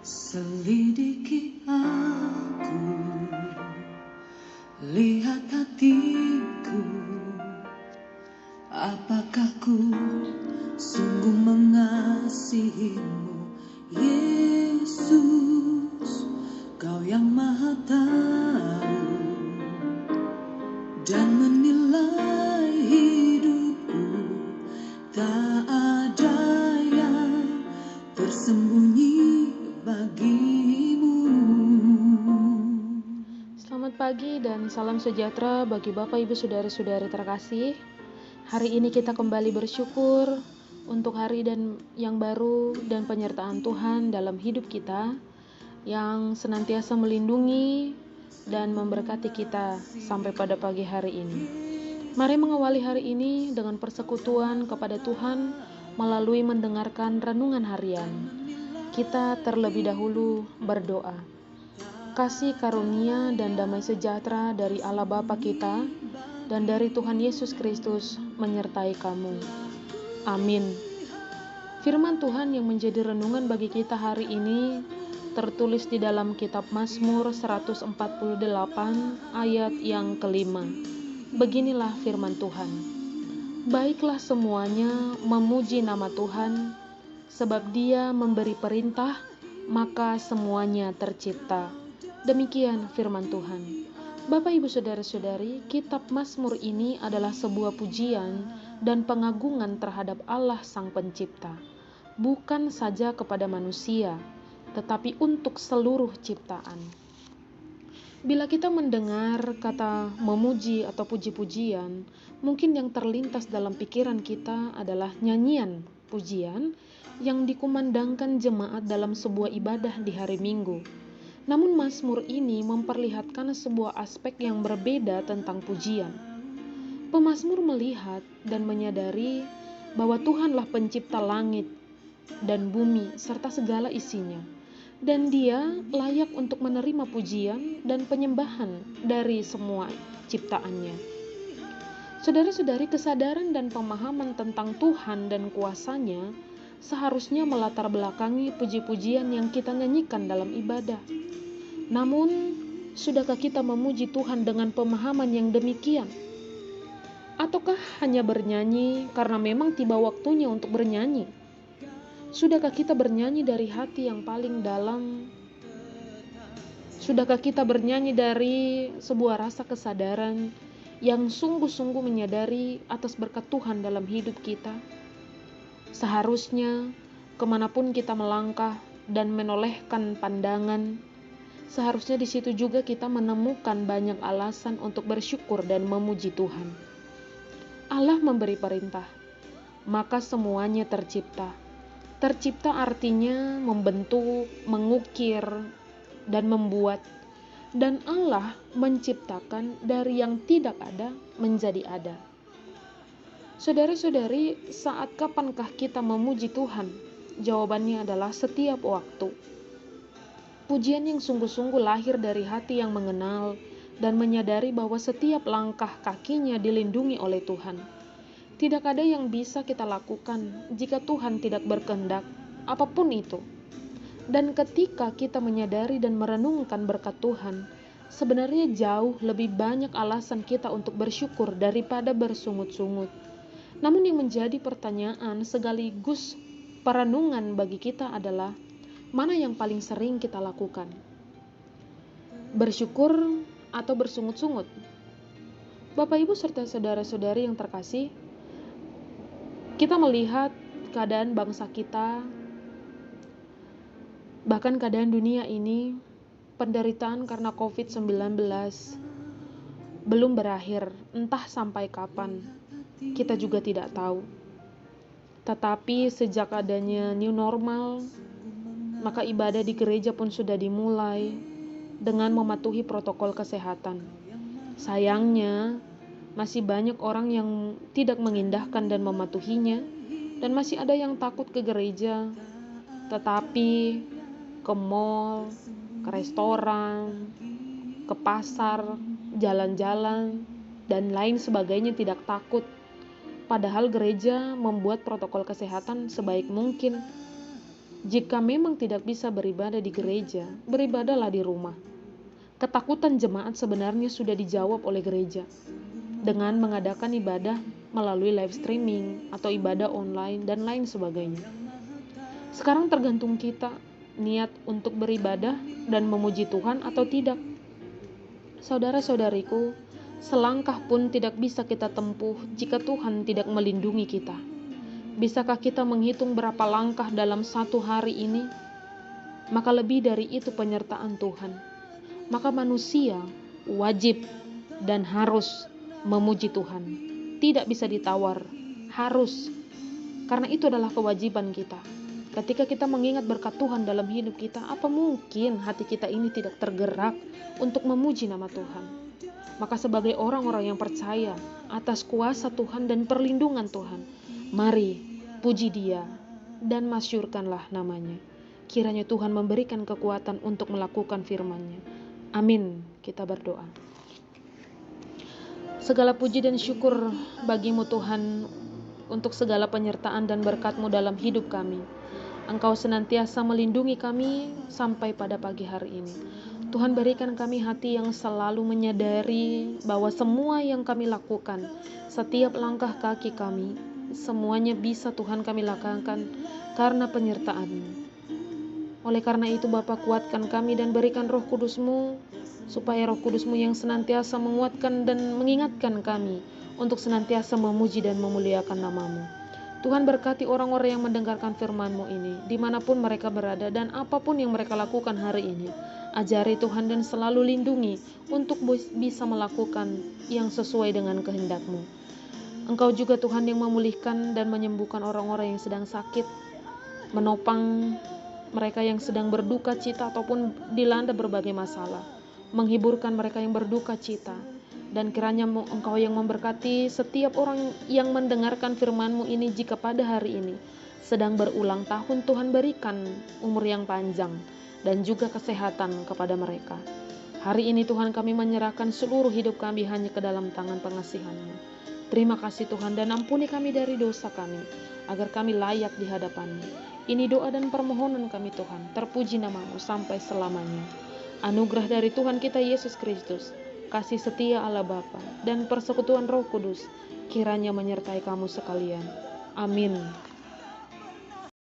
Selidiki aku, lihat hatiku, apakah ku sungguh mengasihimu, Yesus, Kau yang Maha Tahu dan menilai hidupku, tak ada yang tersembunyi bagimu. Selamat pagi dan salam sejahtera bagi Bapak Ibu Saudara-saudari terkasih. Hari ini kita kembali bersyukur untuk hari yang baru dan penyertaan Tuhan dalam hidup kita yang senantiasa melindungi dan memberkati kita sampai pada pagi hari ini. Mari mengawali hari ini dengan persekutuan kepada Tuhan melalui mendengarkan renungan harian. Kita terlebih dahulu berdoa. Kasih karunia dan damai sejahtera dari Allah Bapa kita dan dari Tuhan Yesus Kristus menyertai kamu. Amin. Firman Tuhan yang menjadi renungan bagi kita hari ini tertulis di dalam kitab Mazmur 148 ayat yang kelima. Beginilah firman Tuhan. Baiklah semuanya memuji nama Tuhan, sebab Dia memberi perintah, maka semuanya tercipta. Demikian firman Tuhan. Bapak Ibu Saudara-saudari, kitab Mazmur ini adalah sebuah pujian dan pengagungan terhadap Allah Sang Pencipta, bukan saja kepada manusia, tetapi untuk seluruh ciptaan. Bila kita mendengar kata memuji atau puji-pujian, mungkin yang terlintas dalam pikiran kita adalah nyanyian pujian yang dikumandangkan jemaat dalam sebuah ibadah di hari Minggu. Namun Mazmur ini memperlihatkan sebuah aspek yang berbeda tentang pujian. Pemazmur melihat dan menyadari bahwa Tuhanlah pencipta langit dan bumi serta segala isinya, dan Dia layak untuk menerima pujian dan penyembahan dari semua ciptaannya. Saudara-saudari, kesadaran dan pemahaman tentang Tuhan dan kuasa-Nya seharusnya melatar belakangi puji-pujian yang kita nyanyikan dalam ibadah. Namun, sudahkah kita memuji Tuhan dengan pemahaman yang demikian? Ataukah hanya bernyanyi karena memang tiba waktunya untuk bernyanyi? Sudahkah kita bernyanyi dari hati yang paling dalam? Sudahkah kita bernyanyi dari sebuah rasa kesadaran yang sungguh-sungguh menyadari atas berkat Tuhan dalam hidup kita? Seharusnya, kemanapun kita melangkah dan menolehkan pandangan, seharusnya di situ juga kita menemukan banyak alasan untuk bersyukur dan memuji Tuhan. Allah memberi perintah, maka semuanya tercipta. Tercipta artinya membentuk, mengukir, dan membuat. Dan Allah menciptakan dari yang tidak ada menjadi ada. Saudara-saudari, saat kapankah kita memuji Tuhan? Jawabannya adalah setiap waktu. Pujian yang sungguh-sungguh lahir dari hati yang mengenal dan menyadari bahwa setiap langkah kakinya dilindungi oleh Tuhan. Tidak ada yang bisa kita lakukan jika Tuhan tidak berkehendak, apapun itu. Dan ketika kita menyadari dan merenungkan berkat Tuhan, sebenarnya jauh lebih banyak alasan kita untuk bersyukur daripada bersungut-sungut. Namun yang menjadi pertanyaan sekaligus perenungan bagi kita adalah, mana yang paling sering kita lakukan? Bersyukur atau bersungut-sungut? Bapak Ibu serta saudara-saudari yang terkasih, kita melihat keadaan bangsa kita, bahkan keadaan dunia ini, penderitaan karena COVID-19 belum berakhir, entah sampai kapan, kita juga tidak tahu. Tetapi sejak adanya new normal, maka ibadah di gereja pun sudah dimulai dengan mematuhi protokol kesehatan. Sayangnya, masih banyak orang yang tidak mengindahkan dan mematuhinya, dan masih ada yang takut ke gereja, tetapi ke mall, ke restoran, ke pasar, jalan-jalan, dan lain sebagainya tidak takut. Padahal gereja membuat protokol kesehatan sebaik mungkin. Jika memang tidak bisa beribadah di gereja, beribadahlah di rumah. Ketakutan jemaat sebenarnya sudah dijawab oleh gereja dengan mengadakan ibadah melalui live streaming atau ibadah online dan lain sebagainya. Sekarang tergantung kita niat untuk beribadah dan memuji Tuhan atau tidak. Saudara-saudariku, selangkah pun tidak bisa kita tempuh jika Tuhan tidak melindungi kita. Bisakah kita menghitung berapa langkah dalam satu hari ini? Maka lebih dari itu penyertaan Tuhan. Maka manusia wajib dan harus memuji Tuhan. Tidak bisa ditawar, harus. Karena itu adalah kewajiban kita. Ketika kita mengingat berkat Tuhan dalam hidup kita, apa mungkin hati kita ini tidak tergerak untuk memuji nama Tuhan? Maka sebagai orang-orang yang percaya atas kuasa Tuhan dan perlindungan Tuhan, mari puji Dia dan masyurkanlah namanya. Kiranya Tuhan memberikan kekuatan untuk melakukan firman-Nya. Amin. Kita berdoa. Segala puji dan syukur bagimu Tuhan untuk segala penyertaan dan berkat-Mu dalam hidup kami. Engkau senantiasa melindungi kami sampai pada pagi hari ini. Tuhan berikan kami hati yang selalu menyadari bahwa semua yang kami lakukan, setiap langkah kaki kami, semuanya bisa Tuhan kami lakukan karena penyertaan-Mu. Oleh karena itu Bapa, kuatkan kami dan berikan Roh Kudus-Mu, supaya Roh Kudus-Mu yang senantiasa menguatkan dan mengingatkan kami untuk senantiasa memuji dan memuliakan nama-Mu. Tuhan berkati orang-orang yang mendengarkan firman-Mu ini, dimanapun mereka berada dan apapun yang mereka lakukan hari ini. Ajari Tuhan dan selalu lindungi untuk bisa melakukan yang sesuai dengan kehendak-Mu. Engkau juga Tuhan yang memulihkan dan menyembuhkan orang-orang yang sedang sakit, menopang mereka yang sedang berduka cita ataupun dilanda berbagai masalah, menghiburkan mereka yang berduka cita. Dan kiranya Engkau yang memberkati setiap orang yang mendengarkan firman-Mu ini, jika pada hari ini sedang berulang tahun, Tuhan berikan umur yang panjang dan juga kesehatan kepada mereka. Hari ini Tuhan kami menyerahkan seluruh hidup kami hanya ke dalam tangan pengasihan-Mu. Terima kasih Tuhan, dan ampuni kami dari dosa kami, agar kami layak di hadapan-Mu. Ini doa dan permohonan kami Tuhan, terpuji nama-Mu sampai selamanya. Anugerah dari Tuhan kita Yesus Kristus, kasih setia Allah Bapa, dan persekutuan Roh Kudus kiranya menyertai kamu sekalian. Amin.